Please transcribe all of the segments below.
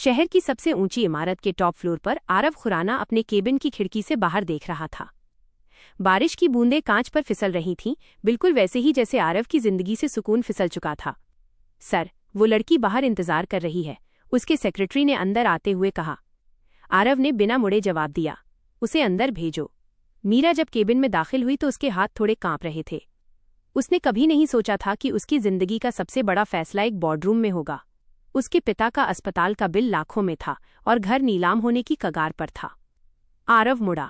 शहर की सबसे ऊंची इमारत के टॉप फ्लोर पर आरव खुराना अपने केबिन की खिड़की से बाहर देख रहा था। बारिश की बूंदें कांच पर फिसल रही थीं, बिल्कुल वैसे ही जैसे आरव की जिंदगी से सुकून फिसल चुका था। सर, वो लड़की बाहर इंतजार कर रही है, उसके सेक्रेटरी ने अंदर आते हुए कहा। आरव ने बिना मुड़े जवाब दिया, उसे अंदर भेजो। मीरा जब केबिन में दाखिल हुई तो उसके हाथ थोड़े कांप रहे थे। उसने कभी नहीं सोचा था कि उसकी जिंदगी का सबसे बड़ा फैसला एक बोर्डरूम में होगा। उसके पिता का अस्पताल का बिल लाखों में था और घर नीलाम होने की कगार पर था। आरव मुड़ा।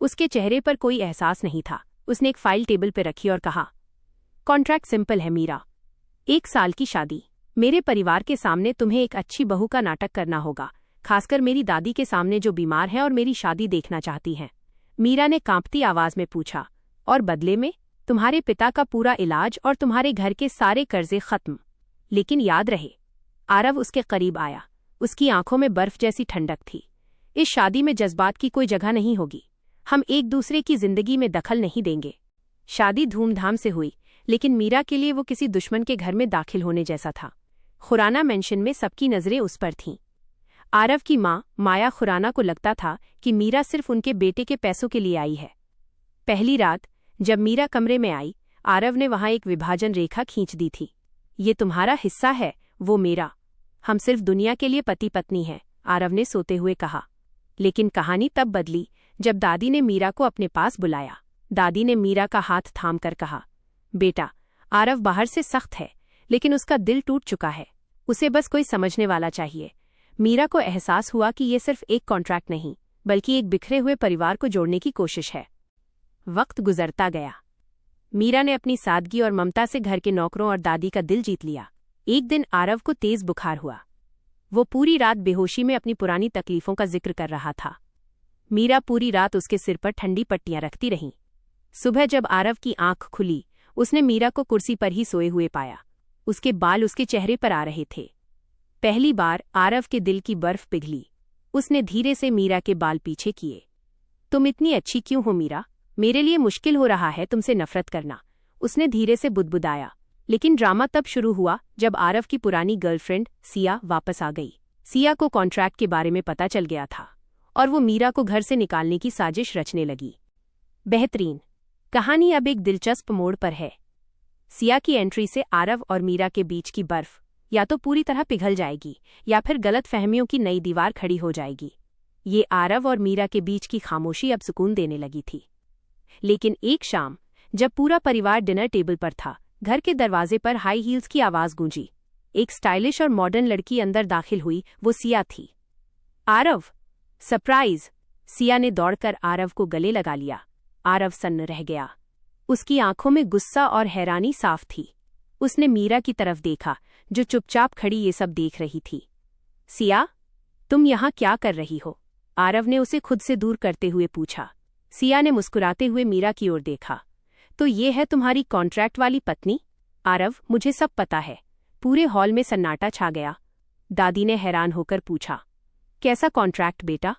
उसके चेहरे पर कोई एहसास नहीं था। उसने एक फाइल टेबल पर रखी और कहा, कॉन्ट्रैक्ट सिंपल है मीरा, 1 साल की शादी। मेरे परिवार के सामने तुम्हें एक अच्छी बहू का नाटक करना होगा, खासकर मेरी दादी के सामने जो बीमार है और मेरी शादी देखना चाहती हैं। मीरा ने कांपती आवाज में पूछा, और बदले में? तुम्हारे पिता का पूरा इलाज और तुम्हारे घर के सारे कर्जे खत्म। लेकिन याद रहे। आरव उसके करीब आया। उसकी आंखों में बर्फ जैसी ठंडक थी। इस शादी में जज्बात की कोई जगह नहीं होगी। हम एक दूसरे की जिंदगी में दखल नहीं देंगे। शादी धूमधाम से हुई, लेकिन मीरा के लिए वो किसी दुश्मन के घर में दाखिल होने जैसा था। खुराना मेंशन में सबकी नजरें उस पर थीं। आरव की माँ माया खुराना को लगता था कि मीरा सिर्फ उनके बेटे के पैसों के लिए आई है। पहली रात जब मीरा कमरे में आई, आरव ने वहां एक विभाजन रेखा खींच दी थी। ये तुम्हारा हिस्सा है, वो मेरा। हम सिर्फ दुनिया के लिए पति पत्नी हैं, आरव ने सोते हुए कहा। लेकिन कहानी तब बदली जब दादी ने मीरा को अपने पास बुलाया। दादी ने मीरा का हाथ थामकर कहा, बेटा, आरव बाहर से सख्त है, लेकिन उसका दिल टूट चुका है। उसे बस कोई समझने वाला चाहिए। मीरा को एहसास हुआ कि ये सिर्फ एक कॉन्ट्रैक्ट नहीं, बल्कि एक बिखरे हुए परिवार को जोड़ने की कोशिश है। वक्त गुजरता गया। मीरा ने अपनी सादगी और ममता से घर के नौकरों और दादी का दिल जीत लिया। एक दिन आरव को तेज बुखार हुआ। वो पूरी रात बेहोशी में अपनी पुरानी तकलीफों का जिक्र कर रहा था। मीरा पूरी रात उसके सिर पर ठंडी पट्टियां रखती रहीं। सुबह जब आरव की आंख खुली, उसने मीरा को कुर्सी पर ही सोए हुए पाया। उसके बाल उसके चेहरे पर आ रहे थे। पहली बार आरव के दिल की बर्फ पिघली। उसने धीरे से मीरा के बाल पीछे किए। तुम इतनी अच्छी क्यों हो मीरा? मेरे लिए मुश्किल हो रहा है तुमसे नफरत करना, उसने धीरे से बुदबुदाया। लेकिन ड्रामा तब शुरू हुआ जब आरव की पुरानी गर्लफ्रेंड सिया वापस आ गई। सिया को कॉन्ट्रैक्ट के बारे में पता चल गया था और वो मीरा को घर से निकालने की साजिश रचने लगी। बेहतरीन। कहानी अब एक दिलचस्प मोड़ पर है। सिया की एंट्री से आरव और मीरा के बीच की बर्फ या तो पूरी तरह पिघल जाएगी या फिर गलत फहमियों की नई दीवार खड़ी हो जाएगी। ये आरव और मीरा के बीच की खामोशी अब सुकून देने लगी थी। लेकिन एक शाम जब पूरा परिवार डिनर टेबल पर था, घर के दरवाजे पर हाई हील्स की आवाज गूंजी। एक स्टाइलिश और मॉडर्न लड़की अंदर दाखिल हुई। वो सिया थी। आरव, सरप्राइज! सिया ने दौड़कर आरव को गले लगा लिया। आरव सन्न रह गया। उसकी आंखों में गुस्सा और हैरानी साफ थी। उसने मीरा की तरफ देखा, जो चुपचाप खड़ी ये सब देख रही थी। सिया, तुम यहाँ क्या कर रही हो? आरव ने उसे खुद से दूर करते हुए पूछा। सिया ने मुस्कुराते हुए मीरा की ओर देखा। तो ये है तुम्हारी कॉन्ट्रैक्ट वाली पत्नी? आरव, मुझे सब पता है। पूरे हॉल में सन्नाटा छा गया। दादी ने हैरान होकर पूछा, कैसा कॉन्ट्रैक्ट बेटा?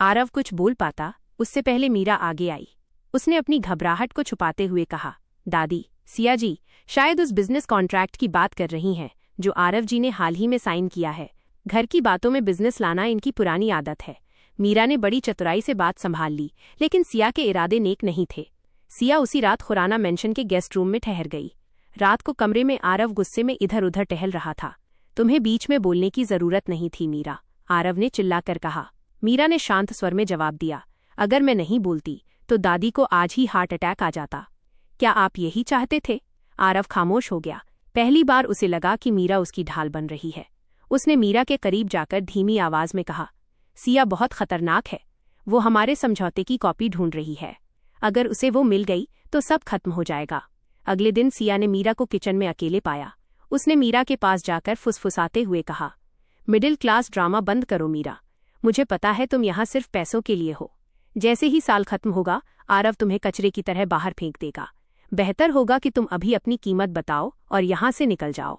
आरव कुछ बोल पाता उससे पहले मीरा आगे आई। उसने अपनी घबराहट को छुपाते हुए कहा, दादी, सिया जी शायद उस बिजनेस कॉन्ट्रैक्ट की बात कर रही हैं जो आरव जी ने हाल ही में साइन किया है। घर की बातों में बिजनेस लाना इनकी पुरानी आदत है। मीरा ने बड़ी चतुराई से बात संभाल ली, लेकिन सिया के इरादे नेक नहीं थे। सिया उसी रात खुराना मेंशन के गेस्ट रूम में ठहर गई। रात को कमरे में आरव गुस्से में इधर उधर टहल रहा था। तुम्हें बीच में बोलने की जरूरत नहीं थी मीरा, आरव ने चिल्लाकर कहा। मीरा ने शांत स्वर में जवाब दिया, अगर मैं नहीं बोलती तो दादी को आज ही हार्ट अटैक आ जाता। क्या आप यही चाहते थे? आरव खामोश हो गया। पहली बार उसे लगा कि मीरा उसकी ढाल बन रही है। उसने मीरा के करीब जाकर धीमी आवाज में कहा, सिया बहुत खतरनाक है। वो हमारे समझौते की कॉपी ढूंढ रही है। अगर उसे वो मिल गई तो सब खत्म हो जाएगा। अगले दिन सिया ने मीरा को किचन में अकेले पाया। उसने मीरा के पास जाकर फुसफुसाते हुए कहा, मिडिल क्लास ड्रामा बंद करो मीरा। मुझे पता है तुम यहाँ सिर्फ पैसों के लिए हो। जैसे ही साल खत्म होगा, आरव तुम्हें कचरे की तरह बाहर फेंक देगा। बेहतर होगा कि तुम अभी अपनी कीमत बताओ और यहाँ से निकल जाओ।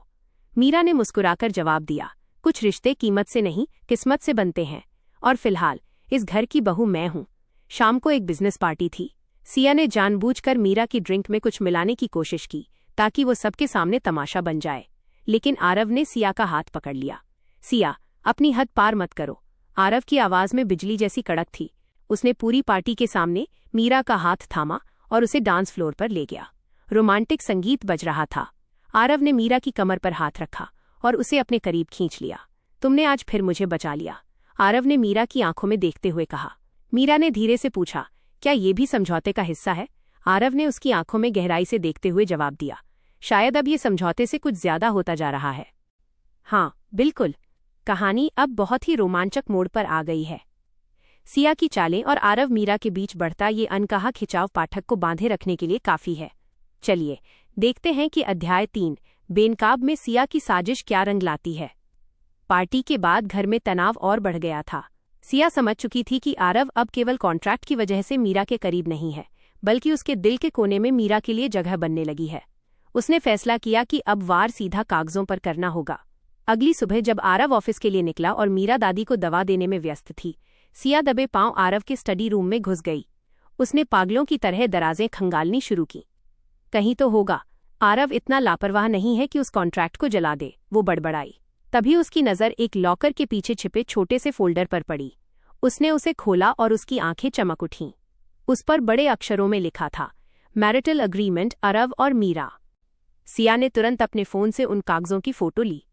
मीरा ने मुस्कुराकर जवाब दिया, कुछ रिश्ते कीमत से नहीं किस्मत से बनते हैं, और फिलहाल इस घर की बहू मैं हूँ। शाम को एक बिजनेस पार्टी थी। सिया ने जानबूझकर मीरा की ड्रिंक में कुछ मिलाने की कोशिश की ताकि वो सबके सामने तमाशा बन जाए, लेकिन आरव ने सिया का हाथ पकड़ लिया। सिया, अपनी हद पार मत करो। आरव की आवाज में बिजली जैसी कड़क थी। उसने पूरी पार्टी के सामने मीरा का हाथ थामा और उसे डांस फ्लोर पर ले गया। रोमांटिक संगीत बज रहा था। आरव ने मीरा की कमर पर हाथ रखा और उसे अपने करीब खींच लिया। तुमने आज फिर मुझे बचा लिया, आरव ने मीरा की आंखों में देखते हुए कहा। मीरा ने धीरे से पूछा, क्या ये भी समझौते का हिस्सा है? आरव ने उसकी आंखों में गहराई से देखते हुए जवाब दिया, शायद अब ये समझौते से कुछ ज्यादा होता जा रहा है। हाँ बिल्कुल, कहानी अब बहुत ही रोमांचक मोड़ पर आ गई है। सिया की चालें और आरव मीरा के बीच बढ़ता ये अनकहा खिंचाव पाठक को बांधे रखने के लिए काफी है। चलिए देखते हैं कि अध्याय 3 बेनकाब में सिया की साजिश क्या रंग लाती है। पार्टी के बाद घर में तनाव और बढ़ गया था। सिया समझ चुकी थी कि आरव अब केवल कॉन्ट्रैक्ट की वजह से मीरा के करीब नहीं है, बल्कि उसके दिल के कोने में मीरा के लिए जगह बनने लगी है। उसने फैसला किया कि अब वार सीधा कागजों पर करना होगा। अगली सुबह जब आरव ऑफिस के लिए निकला और मीरा दादी को दवा देने में व्यस्त थी, सिया दबे पांव आरव के स्टडी रूम में घुस गई। उसने पागलों की तरह दराजें खंगालनी शुरू की। कहीं तो होगा, आरव इतना लापरवाह नहीं है कि उस कॉन्ट्रैक्ट को जला दे, वो बड़बड़ाई। तभी उसकी नज़र एक लॉकर के पीछे छिपे छोटे से फोल्डर पर पड़ी। उसने उसे खोला और उसकी आंखें चमक उठीं। उस पर बड़े अक्षरों में लिखा था, मैरिटल अग्रीमेंट आरव और मीरा। सिया ने तुरंत अपने फोन से उन कागजों की फोटो ली,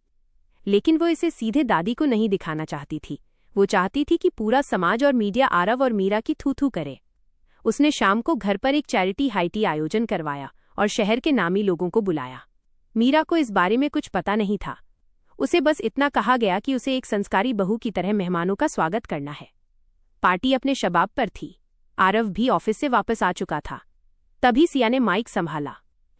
लेकिन वो इसे सीधे दादी को नहीं दिखाना चाहती थी। वो चाहती थी कि पूरा समाज और मीडिया आरव और मीरा की थू-थू करे। उसने शाम को घर पर एक चैरिटी हाईटी आयोजन करवाया और शहर के नामी लोगों को बुलाया। मीरा को इस बारे में कुछ पता नहीं था। उसे बस इतना कहा गया कि उसे एक संस्कारी बहू की तरह मेहमानों का स्वागत करना है। पार्टी अपने शबाब पर थी। आरव भी ऑफिस से वापस आ चुका था। तभी सिया ने माइक संभाला।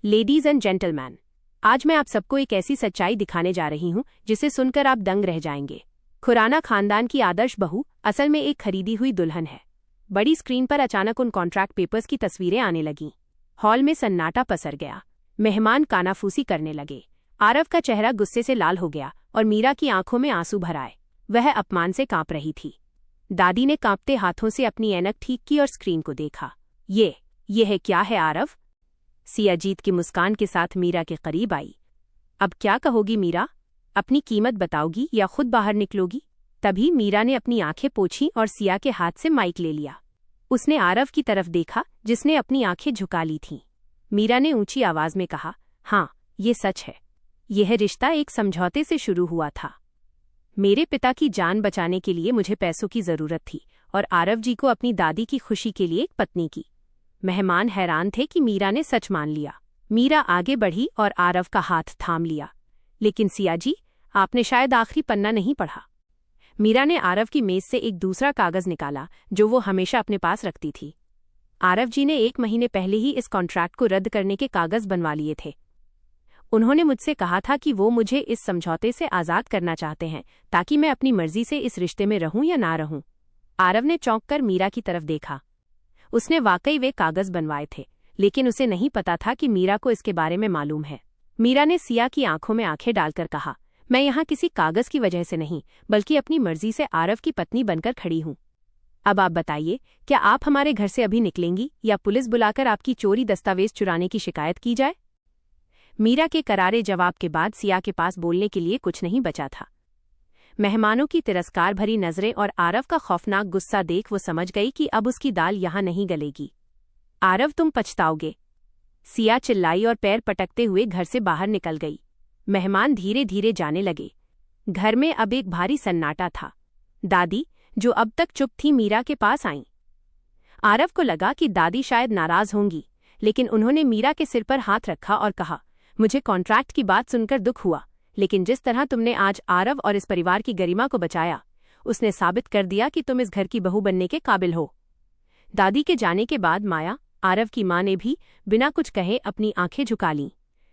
लेडीज एंड जेंटलमैन, आज मैं आप सबको एक ऐसी सच्चाई दिखाने जा रही हूं जिसे सुनकर आप दंग रह जाएंगे। खुराना खानदान की आदर्श बहू असल में एक खरीदी हुई दुल्हन है। बड़ी स्क्रीन पर अचानक उन कॉन्ट्रैक्ट पेपर्स की तस्वीरें आने लगीं। हॉल में सन्नाटा पसर गया। मेहमान कानाफूसी करने लगे। आरव का चेहरा गुस्से से लाल हो गया और मीरा की आंखों में आंसू भर आए। वह अपमान से कांप रही थी। दादी ने कांपते हाथों से अपनी ऐनक ठीक की और स्क्रीन को देखा। ये है क्या है आरव? सिया जीत की मुस्कान के साथ मीरा के करीब आई। अब क्या कहोगी मीरा? अपनी कीमत बताओगी या खुद बाहर निकलोगी? तभी मीरा ने अपनी आंखें पोंछी और सिया के हाथ से माइक ले लिया। उसने आरव की तरफ देखा जिसने अपनी आंखें झुका ली थीं। मीरा ने ऊंची आवाज में कहा, हाँ ये सच है। यह रिश्ता एक समझौते से शुरू हुआ था। मेरे पिता की जान बचाने के लिए मुझे पैसों की जरूरत थी और आरव जी को अपनी दादी की खुशी के लिए एक पत्नी की। मेहमान हैरान थे कि मीरा ने सच मान लिया। मीरा आगे बढ़ी और आरव का हाथ थाम लिया। लेकिन सिया जी, आपने शायद आखिरी पन्ना नहीं पढ़ा। मीरा ने आरव की मेज से एक दूसरा कागज निकाला जो वो हमेशा अपने पास रखती थी। आरव जी ने 1 महीने पहले ही इस कॉन्ट्रैक्ट को रद्द करने के कागज बनवा लिए थे। उन्होंने मुझसे कहा था कि वो मुझे इस समझौते से आज़ाद करना चाहते हैं ताकि मैं अपनी मर्जी से इस रिश्ते में रहूं या ना रहूं। आरव ने चौंक कर मीरा की तरफ देखा। उसने वाकई वे कागज बनवाए थे, लेकिन उसे नहीं पता था कि मीरा को इसके बारे में मालूम है। मीरा ने सिया की आंखों में आंखें डालकर कहा, मैं यहाँ किसी कागज की वजह से नहीं, बल्कि अपनी मर्जी से आरव की पत्नी बनकर खड़ी हूँ। अब आप बताइए, क्या आप हमारे घर से अभी निकलेंगी या पुलिस बुलाकर आपकी चोरी दस्तावेज चुराने की शिकायत की जाए? मीरा के करारे जवाब के बाद सिया के पास बोलने के लिए कुछ नहीं बचा था। मेहमानों की तिरस्कार भरी नजरें और आरव का खौफनाक गुस्सा देख वो समझ गई कि अब उसकी दाल यहाँ नहीं गलेगी। आरव, तुम पछताओगे, सिया चिल्लाई और पैर पटकते हुए घर से बाहर निकल गई। मेहमान धीरे धीरे जाने लगे। घर में अब एक भारी सन्नाटा था। दादी, जो अब तक चुप थी, मीरा के पास आईं। आरव को लगा कि दादी शायद नाराज होंगी, लेकिन उन्होंने मीरा के सिर पर हाथ रखा और कहा, मुझे कॉन्ट्रैक्ट की बात सुनकर दुख हुआ, लेकिन जिस तरह तुमने आज आरव और इस परिवार की गरिमा को बचाया, उसने साबित कर दिया कि तुम इस घर की बहू बनने के काबिल हो। दादी के जाने के बाद माया, आरव की मां ने भी बिना कुछ कहे अपनी आंखें झुका लीं।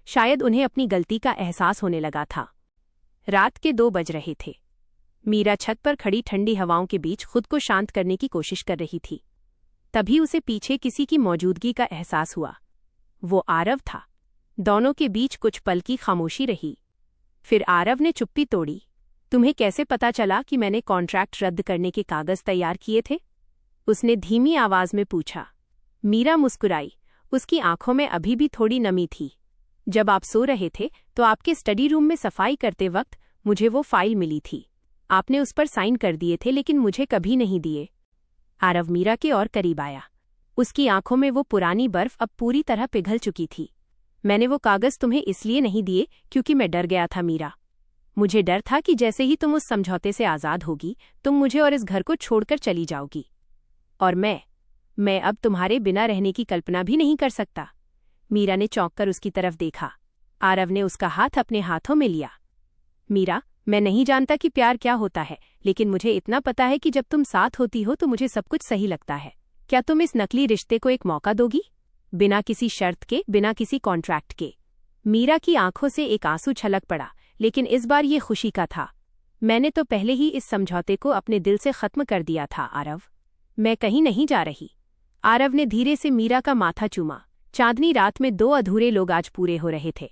शायद उन्हें अपनी गलती का एहसास होने लगा था। रात के 2 बज रहे थे। मीरा छत पर खड़ी ठंडी हवाओं के बीच खुद को शांत करने की कोशिश कर रही थी। तभी उसे पीछे किसी की मौजूदगी का एहसास हुआ। वो आरव था। दोनों के बीच कुछ पल की खामोशी रही। फिर आरव ने चुप्पी तोड़ी। तुम्हें कैसे पता चला कि मैंने कॉन्ट्रैक्ट रद्द करने के कागज तैयार किए थे? उसने धीमी आवाज में पूछा। मीरा मुस्कुराई। उसकी आंखों में अभी भी थोड़ी नमी थी। जब आप सो रहे थे तो आपके स्टडी रूम में सफाई करते वक्त मुझे वो फाइल मिली थी। आपने उस पर साइन कर दिए थे लेकिन मुझे कभी नहीं दिए। आरव मीरा के और करीब आया। उसकी आंखों में वो पुरानी बर्फ अब पूरी तरह पिघल चुकी थी। मैंने वो कागज तुम्हें इसलिए नहीं दिए क्योंकि मैं डर गया था मीरा। मुझे डर था कि जैसे ही तुम उस समझौते से आज़ाद होगी तुम मुझे और इस घर को छोड़कर चली जाओगी। और मैं अब तुम्हारे बिना रहने की कल्पना भी नहीं कर सकता। मीरा ने चौंक कर उसकी तरफ देखा। आरव ने उसका हाथ अपने हाथों में लिया। मीरा, मैं नहीं जानता कि प्यार क्या होता है, लेकिन मुझे इतना पता है कि जब तुम साथ होती हो तो मुझे सब कुछ सही लगता है। क्या तुम इस नकली रिश्ते को एक मौका दोगी? बिना किसी शर्त के, बिना किसी कॉन्ट्रैक्ट के। मीरा की आंखों से एक आंसू छलक पड़ा, लेकिन इस बार ये खुशी का था। मैंने तो पहले ही इस समझौते को अपने दिल से खत्म कर दिया था आरव। मैं कहीं नहीं जा रही। आरव ने धीरे से मीरा का माथा चूमा। चांदनी रात में 2 अधूरे लोग आज पूरे हो रहे थे।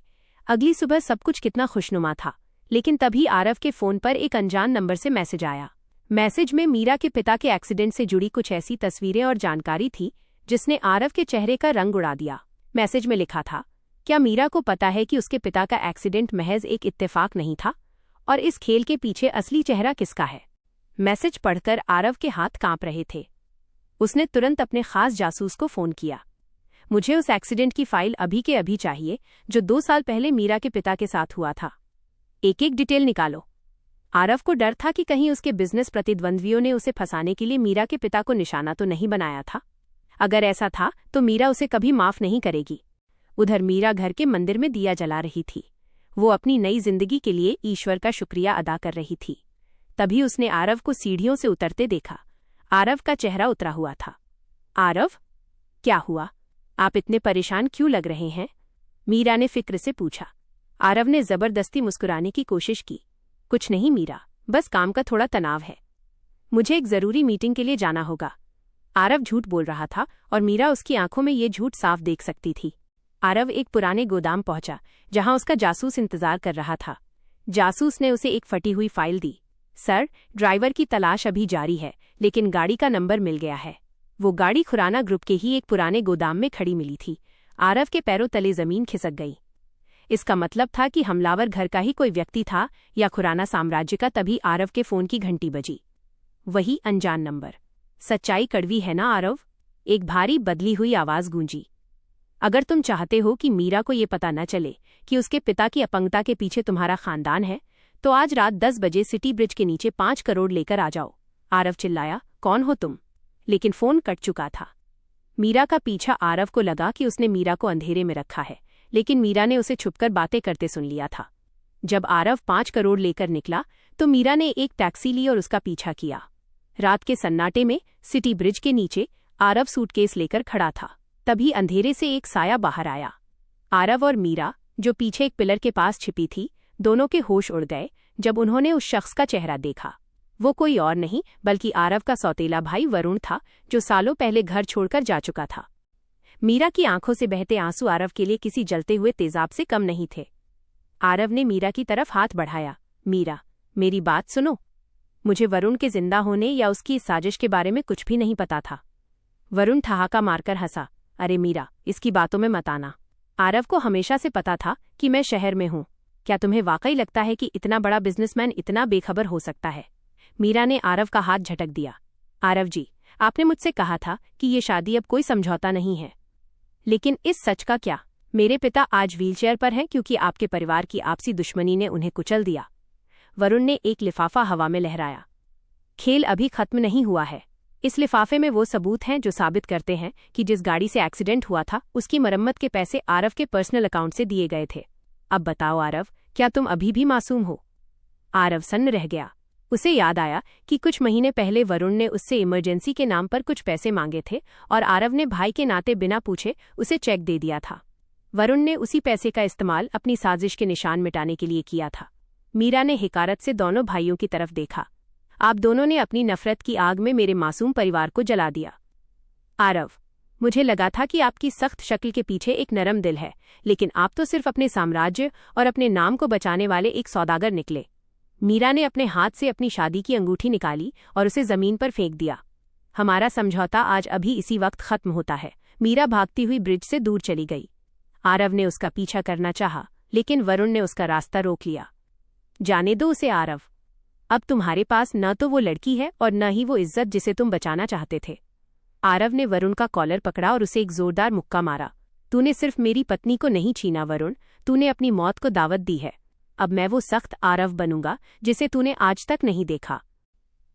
अगली सुबह सब कुछ कितना खुशनुमा था, लेकिन तभी आरव के फोन पर एक अनजान नंबर से मैसेज आया। मैसेज में मीरा के पिता के एक्सीडेंट से जुड़ी कुछ ऐसी तस्वीरें और जानकारी थी जिसने आरव के चेहरे का रंग उड़ा दिया। मैसेज में लिखा था, क्या मीरा को पता है कि उसके पिता का एक्सीडेंट महज एक इत्तेफाक नहीं था और इस खेल के पीछे असली चेहरा किसका है? मैसेज पढ़कर आरव के हाथ कांप रहे थे। उसने तुरंत अपने खास जासूस को फोन किया। मुझे उस एक्सीडेंट की फाइल अभी के अभी चाहिए जो 2 साल पहले मीरा के पिता के साथ हुआ था। एक डिटेल निकालो। आरव को डर था कि कहीं उसके बिजनेस प्रतिद्वंद्वियों ने उसे फंसाने के लिए मीरा के पिता को निशाना तो नहीं बनाया था। अगर ऐसा था तो मीरा उसे कभी माफ नहीं करेगी। उधर मीरा घर के मंदिर में दिया जला रही थी। वो अपनी नई जिंदगी के लिए ईश्वर का शुक्रिया अदा कर रही थी। तभी उसने आरव को सीढ़ियों से उतरते देखा। आरव का चेहरा उतरा हुआ था। आरव, क्या हुआ? आप इतने परेशान क्यों लग रहे हैं? मीरा ने फिक्र से पूछा। आरव ने जबरदस्ती मुस्कुराने की कोशिश की। कुछ नहीं मीरा, बस काम का थोड़ा तनाव है। मुझे एक जरूरी मीटिंग के लिए जाना होगा। आरव झूठ बोल रहा था और मीरा उसकी आंखों में ये झूठ साफ देख सकती थी। आरव एक पुराने गोदाम पहुंचा जहां उसका जासूस इंतजार कर रहा था। जासूस ने उसे एक फटी हुई फाइल दी। सर, ड्राइवर की तलाश अभी जारी है, लेकिन गाड़ी का नंबर मिल गया है। वो गाड़ी खुराना ग्रुप के ही एक पुराने गोदाम में खड़ी मिली थी। आरव के पैरों तले जमीन खिसक गई। इसका मतलब था कि हमलावर घर का ही कोई व्यक्ति था या खुराना साम्राज्य का। तभी आरव के फोन की घंटी बजी। वही अनजान नंबर। सच्चाई कड़वी है ना आरव? एक भारी बदली हुई आवाज गूंजी। अगर तुम चाहते हो कि मीरा को ये पता न चले कि उसके पिता की अपंगता के पीछे तुम्हारा खानदान है, तो आज रात 10 बजे सिटी ब्रिज के नीचे 5 करोड़ लेकर आ जाओ। आरव चिल्लाया, कौन हो तुम? लेकिन फोन कट चुका था। मीरा का पीछा आरव को लगा कि उसने मीरा को अंधेरे में रखा है, लेकिन मीरा ने उसे छुपकर बातें करते सुन लिया था। जब आरव 5 करोड़ लेकर निकला तो मीरा ने एक टैक्सी ली और उसका पीछा किया। रात के सन्नाटे में सिटी ब्रिज के नीचे आरव सूटकेस लेकर खड़ा था। तभी अंधेरे से एक साया बाहर आया। आरव और मीरा, जो पीछे एक पिलर के पास छिपी थी, दोनों के होश उड़ गए जब उन्होंने उस शख्स का चेहरा देखा। वो कोई और नहीं बल्कि आरव का सौतेला भाई वरुण था, जो सालों पहले घर छोड़कर जा चुका था। मीरा की आंखों से बहते आंसू आरव के लिए किसी जलते हुए तेजाब से कम नहीं थे। आरव ने मीरा की तरफ हाथ बढ़ाया। मीरा, मेरी बात सुनो। मुझे वरुण के जिंदा होने या उसकी इस साजिश के बारे में कुछ भी नहीं पता था। वरुण ठहाका मारकर हंसा। अरे मीरा, इसकी बातों में मत आना। आरव को हमेशा से पता था कि मैं शहर में हूं। क्या तुम्हें वाकई लगता है कि इतना बड़ा बिजनेसमैन इतना बेखबर हो सकता है? मीरा ने आरव का हाथ झटक दिया। आरव जी, आपने मुझसे कहा था कि ये शादी अब कोई समझौता नहीं है। लेकिन इस सच का क्या? मेरे पिता आज व्हीलचेयर पर हैं क्योंकि आपके परिवार की आपसी दुश्मनी ने उन्हें कुचल दिया। वरुण ने एक लिफाफा हवा में लहराया। खेल अभी खत्म नहीं हुआ है। इस लिफाफे में वो सबूत हैं जो साबित करते हैं कि जिस गाड़ी से एक्सीडेंट हुआ था उसकी मरम्मत के पैसे आरव के पर्सनल अकाउंट से दिए गए थे। अब बताओ आरव, क्या तुम अभी भी मासूम हो? आरव सन्न रह गया। उसे याद आया कि कुछ महीने पहले वरुण ने उससे इमरजेंसी के नाम पर कुछ पैसे मांगे थे और आरव ने भाई के नाते बिना पूछे उसे चेक दे दिया था। वरुण ने उसी पैसे का इस्तेमाल अपनी साजिश के निशान मिटाने के लिए किया था। मीरा ने हिकारत से दोनों भाइयों की तरफ देखा। आप दोनों ने अपनी नफरत की आग में मेरे मासूम परिवार को जला दिया। आरव, मुझे लगा था कि आपकी सख्त शक्ल के पीछे एक नरम दिल है, लेकिन आप तो सिर्फ अपने साम्राज्य और अपने नाम को बचाने वाले एक सौदागर निकले। मीरा ने अपने हाथ से अपनी शादी की अंगूठी निकाली और उसे जमीन पर फेंक दिया। हमारा समझौता आज अभी इसी वक्त खत्म होता है। मीरा भागती हुई ब्रिज से दूर चली गई। आरव ने उसका पीछा करना चाहा, लेकिन वरुण ने उसका रास्ता रोक लिया। जाने दो उसे आरव। अब तुम्हारे पास न तो वो लड़की है और न ही वो इज्जत जिसे तुम बचाना चाहते थे। आरव ने वरुण का कॉलर पकड़ा और उसे एक जोरदार मुक्का मारा। तूने सिर्फ मेरी पत्नी को नहीं छीना वरुण, तूने अपनी मौत को दावत दी है। अब मैं वो सख्त आरव बनूंगा जिसे तूने आज तक नहीं देखा।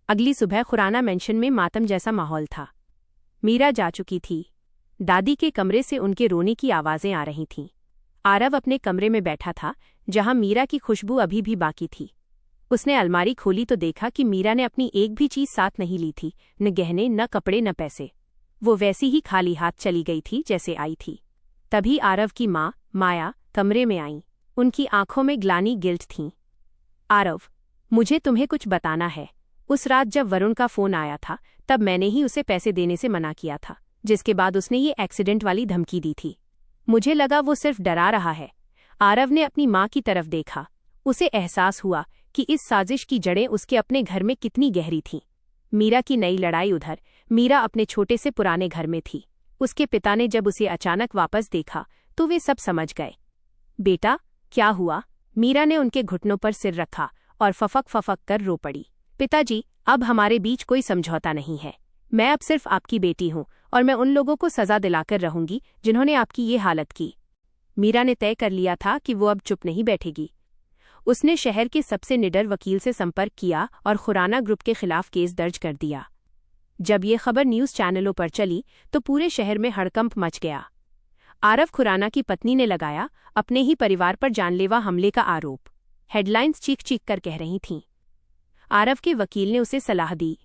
अगली सुबह खुराना मेंशन में मातम जैसा माहौल था। मीरा जा चुकी थी। दादी के कमरे से उनके रोने की आवाजें आ रही थीं। आरव अपने कमरे में बैठा था, जहां मीरा की खुशबू अभी भी बाकी थी। उसने अलमारी खोली तो देखा कि मीरा ने अपनी एक भी चीज साथ नहीं ली थी, न गहने, न कपड़े, न पैसे। वो वैसी ही खाली हाथ चली गई थी जैसे आई थी। तभी आरव की माँ माया कमरे में आई। उनकी आंखों में ग्लानि गिल्ट थी। आरव, मुझे तुम्हें कुछ बताना है। उस रात जब वरुण का फोन आया था तब मैंने ही उसे पैसे देने से मना किया था, जिसके बाद उसने ये एक्सीडेंट वाली धमकी दी थी। मुझे लगा वो सिर्फ डरा रहा है। आरव ने अपनी माँ की तरफ देखा। उसे एहसास हुआ कि इस साजिश की जड़ें उसके अपने घर में कितनी गहरी थीं। मीरा की नई लड़ाई उधर, मीरा अपने छोटे से पुराने घर में थी। उसके पिता ने जब उसे अचानक वापस देखा तो वे सब समझ गए। बेटा, क्या हुआ? मीरा ने उनके घुटनों पर सिर रखा और फफक फफक कर रो पड़ी। पिताजी, अब हमारे बीच कोई समझौता नहीं है। मैं अब सिर्फ आपकी बेटी हूँ और मैं उन लोगों को सजा दिलाकर रहूंगी जिन्होंने आपकी ये हालत की। मीरा ने तय कर लिया था कि वो अब चुप नहीं बैठेगी। उसने शहर के सबसे निडर वकील से संपर्क किया और खुराना ग्रुप के खिलाफ केस दर्ज कर दिया। जब ये खबर न्यूज़ चैनलों पर चली तो पूरे शहर में हड़कंप मच गया। आरव खुराना की पत्नी ने लगाया अपने ही परिवार पर जानलेवा हमले का आरोप। हेडलाइंस चीख चीख कर कह रही थीं। आरव के वकील ने उसे सलाह दी,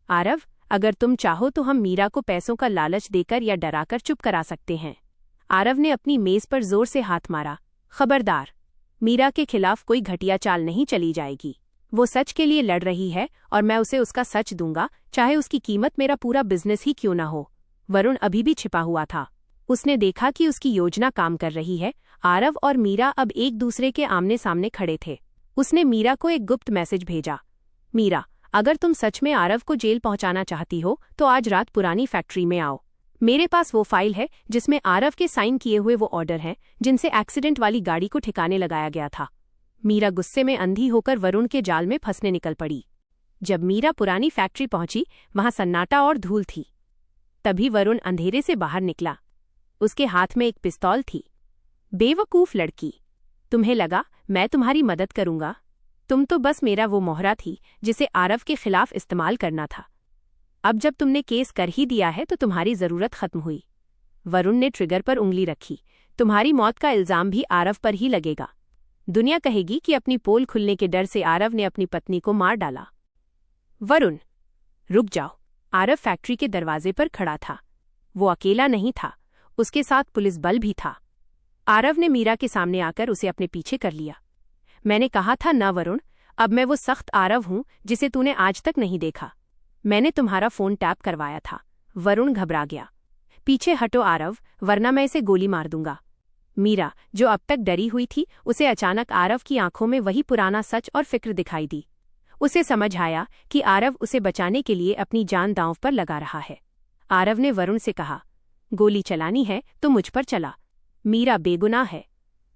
आरव, अगर तुम चाहो तो हम मीरा को पैसों का लालच देकर या डराकर चुप करा सकते हैं। आरव ने अपनी मेज पर जोर से हाथ मारा। खबरदार, मीरा के खिलाफ कोई घटिया चाल नहीं चली जाएगी। वो सच के लिए लड़ रही है और मैं उसे उसका सच दूंगा, चाहे उसकी कीमत मेरा पूरा बिजनेस ही क्यों न हो। वरुण अभी भी छिपा हुआ था। उसने देखा कि उसकी योजना काम कर रही है। आरव और मीरा अब एक दूसरे के आमने सामने खड़े थे। उसने मीरा को एक गुप्त मैसेज भेजा, मीरा, अगर तुम सच में आरव को जेल पहुंचाना चाहती हो तो आज रात पुरानी फैक्ट्री में आओ। मेरे पास वो फाइल है जिसमें आरव के साइन किए हुए वो ऑर्डर हैं जिनसे एक्सीडेंट वाली गाड़ी को ठिकाने लगाया गया था। मीरा गुस्से में अंधी होकर वरुण के जाल में फंसने निकल पड़ी। जब मीरा पुरानी फैक्ट्री पहुंची, वहां सन्नाटा और धूल थी। तभी वरुण अंधेरे से बाहर निकला। उसके हाथ में एक पिस्तौल थी। बेवकूफ लड़की, तुम्हें लगा मैं तुम्हारी मदद करूंगा? तुम तो बस मेरा वो मोहरा थी जिसे आरव के खिलाफ इस्तेमाल करना था। अब जब तुमने केस कर ही दिया है तो तुम्हारी जरूरत खत्म हुई। वरुण ने ट्रिगर पर उंगली रखी। तुम्हारी मौत का इल्जाम भी आरव पर ही लगेगा। दुनिया कहेगी कि अपनी पोल खुलने के डर से आरव ने अपनी पत्नी को मार डाला। वरुण, रुक जाओ। आरव फैक्ट्री के दरवाजे पर खड़ा था। वो अकेला नहीं था, उसके साथ पुलिस बल भी था। आरव ने मीरा के सामने आकर उसे अपने पीछे कर लिया। मैंने कहा था ना वरुण, अब मैं वो सख्त आरव हूं जिसे तूने आज तक नहीं देखा। मैंने तुम्हारा फोन टैप करवाया था। वरुण घबरा गया। पीछे हटो आरव, वरना मैं इसे गोली मार दूंगा। मीरा, जो अब तक डरी हुई थी, उसे अचानक आरव की आंखों में वही पुराना सच और फिक्र दिखाई दी। उसे समझ आया कि आरव उसे बचाने के लिए अपनी जान दांव पर लगा रहा है। आरव ने वरुण से कहा, गोली चलानी है तो मुझ पर चला। मीरा बेगुनाह है।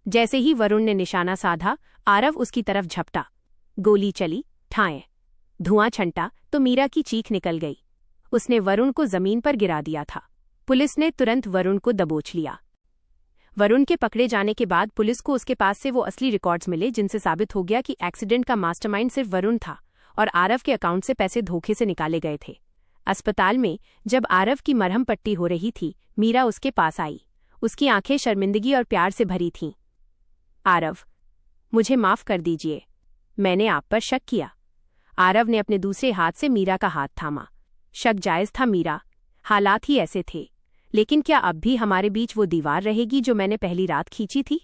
जैसे ही वरुण ने निशाना साधा, आरव उसकी तरफ झपटा। गोली चली, ठाएं। धुआं छंटा तो मीरा की चीख निकल गई। उसने वरुण को जमीन पर गिरा दिया था। पुलिस ने तुरंत वरुण को दबोच लिया। वरुण के पकड़े जाने के बाद पुलिस को उसके पास से वो असली रिकॉर्ड्स मिले जिनसे साबित हो गया कि एक्सीडेंट का मास्टरमाइंड सिर्फ वरुण था और आरव के अकाउंट से पैसे धोखे से निकाले गए थे। अस्पताल में जब आरव की मरहम पट्टी हो रही थी, मीरा उसके पास आई। उसकी आंखें शर्मिंदगी और प्यार से भरी थीं। आरव, मुझे माफ कर दीजिए, मैंने आप पर शक किया। आरव ने अपने दूसरे हाथ से मीरा का हाथ थामा। शक जायज था मीरा, हालात ही ऐसे थे। लेकिन क्या अब भी हमारे बीच वो दीवार रहेगी जो मैंने पहली रात खींची थी?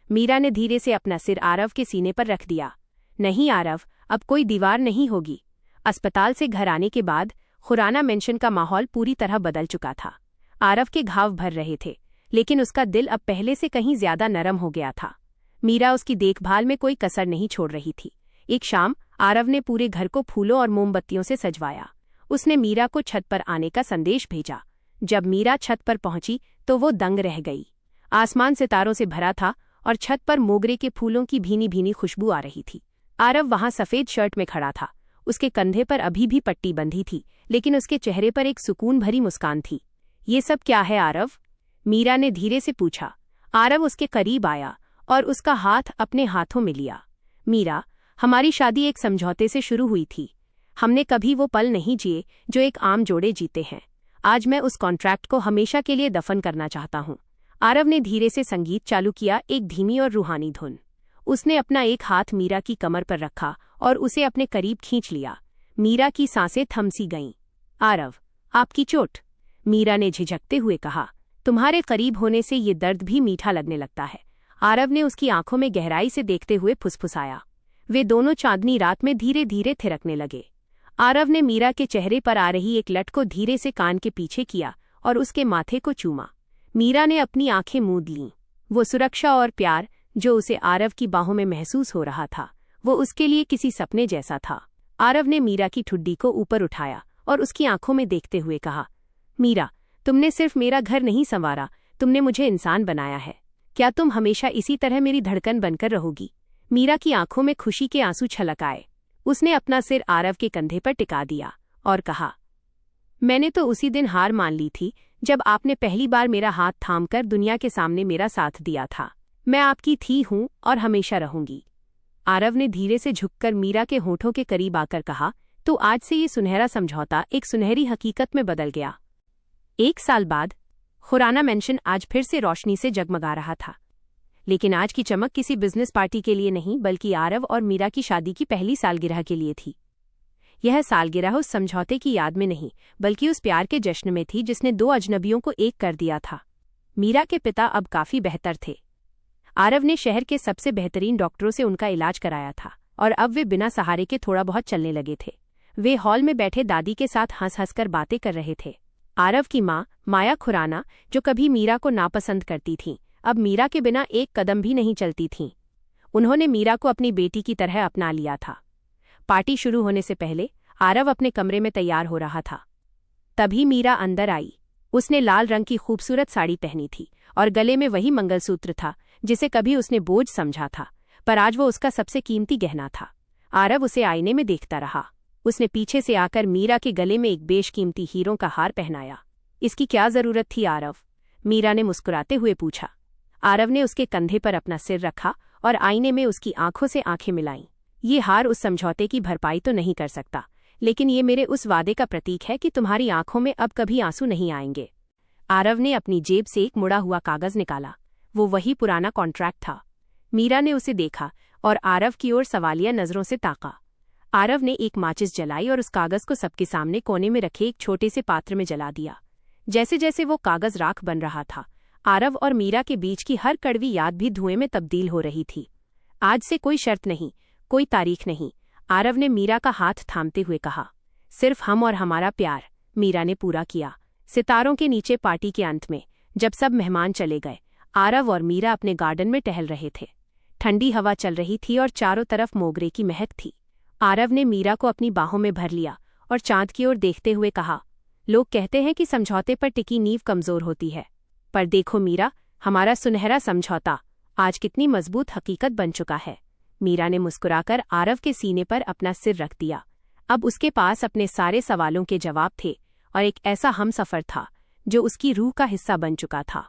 मीरा ने धीरे से अपना सिर आरव के सीने पर रख दिया। नहीं आरव, अब कोई दीवार नहीं होगी। अस्पताल से घर आने के बाद खुराना मेंशन का माहौल पूरी तरह बदल चुका था। आरव के घाव भर रहे थे, लेकिन उसका दिल अब पहले से कहीं ज्यादा नरम हो गया था। मीरा उसकी देखभाल में कोई कसर नहीं छोड़ रही थी। एक शाम आरव ने पूरे घर को फूलों और मोमबत्तियों से सजवाया। उसने मीरा को छत पर आने का संदेश भेजा। जब मीरा छत पर पहुंची तो वो दंग रह गई। आसमान सितारों से भरा था और छत पर मोगरे के फूलों की भीनी भीनी खुशबू आ रही थी। आरव वहां सफेद शर्ट में खड़ा था। उसके कंधे पर अभी भी पट्टी बंधी थी, लेकिन उसके चेहरे पर एक सुकून भरी मुस्कान थी। ये सब क्या है आरव? मीरा ने धीरे से पूछा। आरव उसके करीब आया और उसका हाथ अपने हाथों में लिया। मीरा, हमारी शादी एक समझौते से शुरू हुई थी। हमने कभी वो पल नहीं जिए जो एक आम जोड़े जीते हैं। आज मैं उस कॉन्ट्रैक्ट को हमेशा के लिए दफन करना चाहता हूँ। आरव ने धीरे से संगीत चालू किया, एक धीमी और रूहानी धुन। उसने अपना एक हाथ मीरा की कमर पर रखा और उसे अपने करीब खींच लिया। मीरा की सांसें थमसी गईं। आरव, आपकी चोट? मीरा ने झिझकते हुए कहा। तुम्हारे करीब होने से ये दर्द भी मीठा लगने लगता है। आरव ने उसकी आंखों में गहराई से देखते हुए फुसफुसाया। वे दोनों चांदनी रात में धीरे धीरे थिरकने लगे। आरव ने मीरा के चेहरे पर आ रही एक लट को धीरे से कान के पीछे किया और उसके माथे को चूमा। मीरा ने अपनी आंखें मूंद लीं। वो सुरक्षा और प्यार जो उसे आरव की बाहों में महसूस हो रहा था, वो उसके लिए किसी सपने जैसा था। आरव ने मीरा की ठुड्डी को ऊपर उठाया और उसकी आंखों में देखते हुए कहा, मीरा, तुमने सिर्फ मेरा घर नहीं संवारा, तुमने मुझे इंसान बनाया है। क्या तुम हमेशा इसी तरह मेरी धड़कन बनकर रहोगी? मीरा की आंखों में खुशी के आंसू छलक आए। उसने अपना सिर आरव के कंधे पर टिका दिया और कहा, मैंने तो उसी दिन हार मान ली थी जब आपने पहली बार मेरा हाथ थामकर दुनिया के सामने मेरा साथ दिया था। मैं आपकी थी हूं और हमेशा रहूंगी। आरव ने धीरे से झुककर मीरा के होठों के करीब आकर कहा, तो आज से ये सुनहरा समझौता एक सुनहरी हकीकत में बदल गया। 1 साल बाद खुराना मेंशन आज फिर से रोशनी से जगमगा रहा था। लेकिन आज की चमक किसी बिजनेस पार्टी के लिए नहीं, बल्कि आरव और मीरा की शादी की पहली सालगिरह के लिए थी। यह सालगिरह उस समझौते की याद में नहीं, बल्कि उस प्यार के जश्न में थी जिसने 2 अजनबियों को एक कर दिया था। मीरा के पिता अब काफी बेहतर थे। आरव ने शहर के सबसे बेहतरीन डॉक्टरों से उनका इलाज कराया था और अब वे बिना सहारे के थोड़ा बहुत चलने लगे थे। वे हॉल में बैठे दादी के साथ हंस हंसकर बातें कर रहे थे। आरव की माँ माया खुराना, जो कभी मीरा को नापसंद करती थीं, अब मीरा के बिना एक कदम भी नहीं चलती थीं। उन्होंने मीरा को अपनी बेटी की तरह अपना लिया था। पार्टी शुरू होने से पहले आरव अपने कमरे में तैयार हो रहा था। तभी मीरा अंदर आई। उसने लाल रंग की खूबसूरत साड़ी पहनी थी और गले में वही मंगलसूत्र था जिसे कभी उसने बोझ समझा था, पर आज वो उसका सबसे कीमती गहना था। आरव उसे आईने में देखता रहा। उसने पीछे से आकर मीरा के गले में एक बेशकीमती हीरों का हार पहनाया। इसकी क्या जरूरत थी आरव? मीरा ने मुस्कुराते हुए पूछा। आरव ने उसके कंधे पर अपना सिर रखा और आईने में उसकी आंखों से आंखें मिलाईं। ये हार उस समझौते की भरपाई तो नहीं कर सकता, लेकिन ये मेरे उस वादे का प्रतीक है कि तुम्हारी आंखों में अब कभी आंसू नहीं आएंगे। आरव ने अपनी जेब से एक मुड़ा हुआ कागज निकाला। वो वही पुराना कॉन्ट्रैक्ट था। मीरा ने उसे देखा और आरव की ओर सवालिया नजरों से ताका। आरव ने एक माचिस जलाई और उस कागज को सबके सामने कोने में रखे एक छोटे से पात्र में जला दिया। जैसे जैसे वो कागज राख बन रहा था, आरव और मीरा के बीच की हर कड़वी याद भी धुएं में तब्दील हो रही थी। आज से कोई शर्त नहीं, कोई तारीख नहीं, आरव ने मीरा का हाथ थामते हुए कहा। सिर्फ हम और हमारा प्यार, मीरा ने पूरा किया। सितारों के नीचे पार्टी के अंत में, जब सब मेहमान चले गए, आरव और मीरा अपने गार्डन में टहल रहे थे। ठंडी हवा चल रही थी और चारों तरफ मोगरे की महक थी। आरव ने मीरा को अपनी बाहों में भर लिया और चांद की ओर देखते हुए कहा, लोग कहते हैं कि समझौते पर टिकी नींव कमजोर होती है, पर देखो मीरा, हमारा सुनहरा समझौता आज कितनी मजबूत हकीकत बन चुका है। मीरा ने मुस्कुराकर आरव के सीने पर अपना सिर रख दिया। अब उसके पास अपने सारे सवालों के जवाब थे और एक ऐसा हमसफर था जो उसकी रूह का हिस्सा बन चुका था।